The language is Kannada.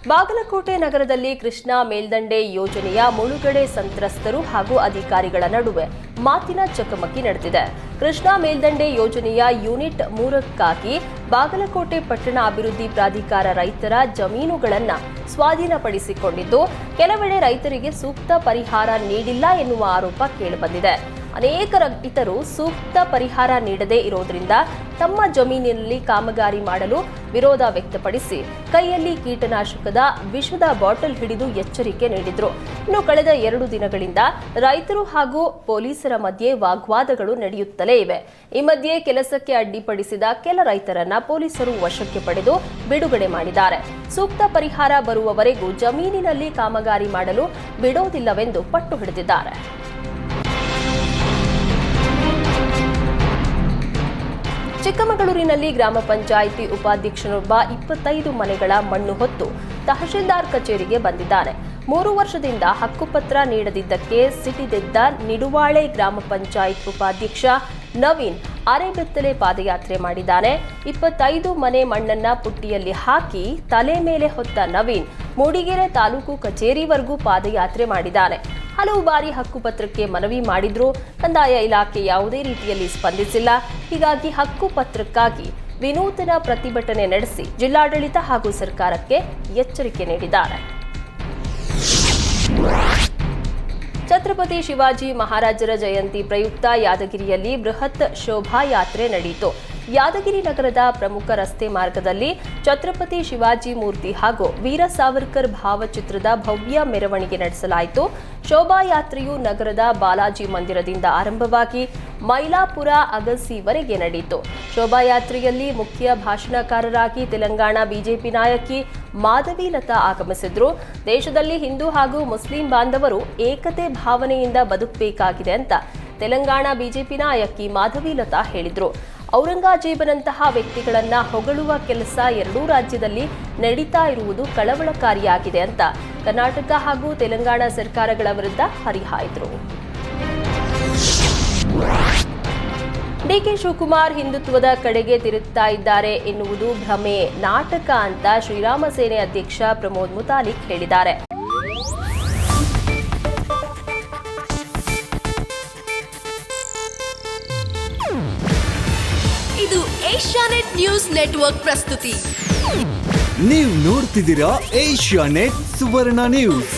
ಬಾಗಲಕೋಟೆ ನಗರದಲ್ಲಿ ಕೃಷ್ಣಾ ಮೇಲ್ದಂಡೆ ಯೋಜನೆಯ ಮುಳುಗಡೆ ಸಂತ್ರಸ್ತರು ಹಾಗೂ ಅಧಿಕಾರಿಗಳ ನಡುವೆ ಮಾತಿನ ಚಕಮಕಿ ನಡೆದಿದೆ. ಕೃಷ್ಣಾ ಮೇಲ್ದಂಡೆ ಯೋಜನೆಯ ಯೂನಿಟ್ 3ಕ್ಕಾಗಿ ಬಾಗಲಕೋಟೆ ಪಟ್ಟಣ ಅಭಿವೃದ್ಧಿ ಪ್ರಾಧಿಕಾರ ರೈತರ ಜಮೀನುಗಳನ್ನು ಸ್ವಾಧೀನಪಡಿಸಿಕೊಂಡಿದ್ದು, ಕೆಲವೆಡೆ ರೈತರಿಗೆ ಸೂಕ್ತ ಪರಿಹಾರ ನೀಡಿಲ್ಲ ಎನ್ನುವ ಆರೋಪ ಕೇಳಿಬಂದಿದೆ. ಅನೇಕ ರೈತರು ಸೂಕ್ತ ಪರಿಹಾರ ನೀಡದೇ ಇರೋದ್ರಿಂದ ತಮ್ಮ ಜಮೀನಿನಲ್ಲಿ ಕಾಮಗಾರಿ ಮಾಡಲು ವಿರೋಧ ವ್ಯಕ್ತಪಡಿಸಿ ಕೈಯಲ್ಲಿ ಕೀಟನಾಶಕದ ವಿಷದ ಬಾಟಲ್ ಹಿಡಿದು ಎಚ್ಚರಿಕೆ ನೀಡಿದ್ರು. ಇನ್ನು ಕಳೆದ 2 ದಿನಗಳಿಂದ ರೈತರು ಹಾಗೂ ಪೊಲೀಸರ ಮಧ್ಯೆ ವಾಗ್ವಾದಗಳು ನಡೆಯುತ್ತಲೇ ಇವೆ. ಈ ಮಧ್ಯೆ ಕೆಲಸಕ್ಕೆ ಅಡ್ಡಿಪಡಿಸಿದ ಕೆಲ ರೈತರನ್ನ ಪೊಲೀಸರು ವಶಕ್ಕೆ ಪಡೆದು ಬಿಡುಗಡೆ ಮಾಡಿದ್ದಾರೆ. ಸೂಕ್ತ ಪರಿಹಾರ ಬರುವವರೆಗೂ ಜಮೀನಿನಲ್ಲಿ ಕಾಮಗಾರಿ ಮಾಡಲು ಬಿಡೋದಿಲ್ಲವೆಂದು ಪಟ್ಟು ಹಿಡಿದಿದ್ದಾರೆ. ಚಿಕ್ಕಮಗಳೂರಿನಲ್ಲಿ ಗ್ರಾಮ ಪಂಚಾಯಿತಿ ಉಪಾಧ್ಯಕ್ಷನೊಬ್ಬ 25 ಮನೆಗಳ ಮಣ್ಣು ಹೊತ್ತು ತಹಶೀಲ್ದಾರ್ ಕಚೇರಿಗೆ ಬಂದಿದ್ದಾನೆ. 3 ವರ್ಷದಿಂದ ಹಕ್ಕುಪತ್ರ ನೀಡದಿದ್ದಕ್ಕೆ ಸಿಟ್ಟಿಗೆದ್ದ ನಿಡುವಾಳೆ ಗ್ರಾಮ ಪಂಚಾಯತ್ ಉಪಾಧ್ಯಕ್ಷ ನವೀನ್ ಅರೆಬೆತ್ತಲೆ ಪಾದಯಾತ್ರೆ ಮಾಡಿದ್ದಾನೆ. 25 ಮನೆ ಮಣ್ಣನ್ನ ಪುಟ್ಟಿಯಲ್ಲಿ ಹಾಕಿ ತಲೆ ಮೇಲೆ ಹೊತ್ತ ನವೀನ್ ಮೂಡಿಗೆರೆ ತಾಲೂಕು ಕಚೇರಿವರೆಗೂ ಪಾದಯಾತ್ರೆ ಮಾಡಿದ್ದಾನೆ. ಹಲವು ಬಾರಿ ಹಕ್ಕುಪತ್ರಕ್ಕೆ ಮನವಿ ಮಾಡಿದ್ರೂ ಕಂದಾಯ ಇಲಾಖೆ ಯಾವುದೇ ರೀತಿಯಲ್ಲಿ ಸ್ಪಂದಿಸಿಲ್ಲ. ಹೀಗಾಗಿ ಹಕ್ಕುಪತ್ರಕ್ಕಾಗಿ ವಿನೂತನ ಪ್ರತಿಭಟನೆ ನಡೆಸಿ ಜಿಲ್ಲಾಡಳಿತ ಹಾಗೂ ಸರ್ಕಾರಕ್ಕೆ ಎಚ್ಚರಿಕೆ ನೀಡಿದ್ದಾರೆ. ಛತ್ರಪತಿ ಶಿವಾಜಿ ಮಹಾರಾಜರ ಜಯಂತಿ ಪ್ರಯುಕ್ತ ಯಾದಗಿರಿಯಲ್ಲಿ ಬೃಹತ್ ಶೋಭಾಯಾತ್ರೆ ನಡೆಯಿತು. ಯಾದಗಿರಿ ನಗರದ ಪ್ರಮುಖ ರಸ್ತೆ ಮಾರ್ಗದಲ್ಲಿ ಛತ್ರಪತಿ ಶಿವಾಜಿ ಮೂರ್ತಿ ಹಾಗೂ ವೀರ ಸಾವರ್ಕರ್ ಭಾವಚಿತ್ರದ ಭವ್ಯ ಮೆರವಣಿಗೆ ನಡೆಸಲಾಯಿತು. ಶೋಭಾಯಾತ್ರೆಯು ನಗರದ ಬಾಲಾಜಿ ಮಂದಿರದಿಂದ ಆರಂಭವಾಗಿ ಮೈಲಾಪುರ ಅಗಸಿವರೆಗೆ ನಡೆಯಿತು. ಶೋಭಾಯಾತ್ರೆಯಲ್ಲಿ ಮುಖ್ಯ ಭಾಷಣಕಾರರಾಗಿ ತೆಲಂಗಾಣ ಬಿಜೆಪಿ ನಾಯಕಿ ಮಾಧವೀಲತಾ ಆಗಮಿಸಿದ್ರು. ದೇಶದಲ್ಲಿ ಹಿಂದೂ ಹಾಗೂ ಮುಸ್ಲಿಂ ಬಾಂಧವರು ಏಕತೆ ಭಾವನೆಯಿಂದ ಬದುಕಬೇಕಾಗಿದೆ ಅಂತ ತೆಲಂಗಾಣ ಬಿಜೆಪಿ ನಾಯಕಿ ಮಾಧವೀಲತಾ ಹೇಳಿದ್ರು. ಔರಂಗಜೇಬನಂತಹ ವ್ಯಕ್ತಿಗಳನ್ನ ಹೊಗಳುವ ಕೆಲಸ ಎರಡೂ ರಾಜ್ಯದಲ್ಲಿ ನಡೀತಾ ಇರುವುದು ಕಳವಳಕಾರಿಯಾಗಿದೆ ಅಂತ ಕರ್ನಾಟಕ ಹಾಗೂ ತೆಲಂಗಾಣ ಸರ್ಕಾರಗಳ ವಿರುದ್ಧ ಹರಿಹಾಯ್ದರು. ಡಿಕೆ ಶಿವಕುಮಾರ್ ಹಿಂದುತ್ವದ ಕಡೆಗೆ ತಿರುಗ್ತಾ ಇದ್ದಾರೆ ಎನ್ನುವುದು ಭ್ರಮೆ, ನಾಟಕ ಅಂತ ಶ್ರೀರಾಮ ಸೇನೆ ಅಧ್ಯಕ್ಷ ಪ್ರಮೋದ್ ಮುತಾಲಿಕ್ ಹೇಳಿದ್ದಾರೆ. ಇದು ಏಷ್ಯಾನೆಟ್ ನ್ಯೂಸ್ ನೆಟ್ವರ್ಕ್ ಪ್ರಸ್ತುತಿ. ನೀವು ನೋಡ್ತಿದ್ದೀರಾ ಏಷ್ಯಾನೆಟ್ ಸುವರ್ಣ ನ್ಯೂಸ್.